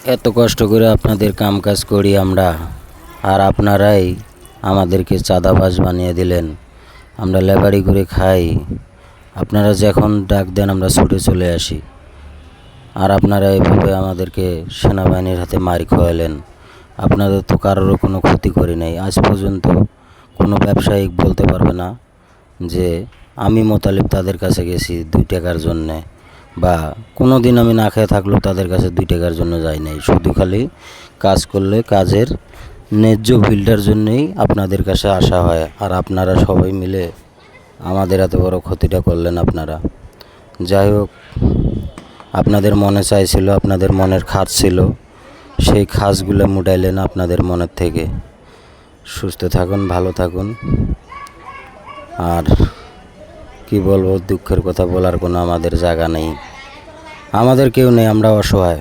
এত কষ্ট করে আপনাদের কাম কাজ করি আমরা, আর আপনারাই আমাদেরকে চাঁদাবাজ বানিয়ে দিলেন। আমরা লেবারি করে খাই, আপনারা যখন ডাক দেন আমরা ছুটে চলে আসি, আর আপনারা এভাবে আমাদেরকে সেনাবাহিনীর হাতে মারি খাওয়ালেন। আপনাদের তো কারোরও কোনো ক্ষতি করি নাই আজ পর্যন্ত। কোনো ব্যবসায়িক বলতে পারবে না যে আমি মোতালিব তাদের কাছে গেছি 2 টাকার জন্যে, বা কোনো দিন আমি না খেয়ে থাকলেও তাদের কাছে 2 টাকার জন্য যাই নাই। শুধু খালি কাজ করলে কাজের ন্যায্য বিলটার জন্যেই আপনাদের কাছে আসা হয়, আর আপনারা সবাই মিলে আমাদের এত বড় ক্ষতিটা করলেন আপনারা। যাই হোক, আপনাদের মনে চাইছিল, আপনাদের মনের খাত ছিল, সেই খাসগুলো মুটাইলেন আপনাদের মনের থেকে। সুস্থ থাকুন, ভালো থাকুন। আর কি বলবো, দুঃখের কথা বলার কোনো আমাদের জায়গা নেই, আমাদের কেউ নেই, আমরা অসহায়।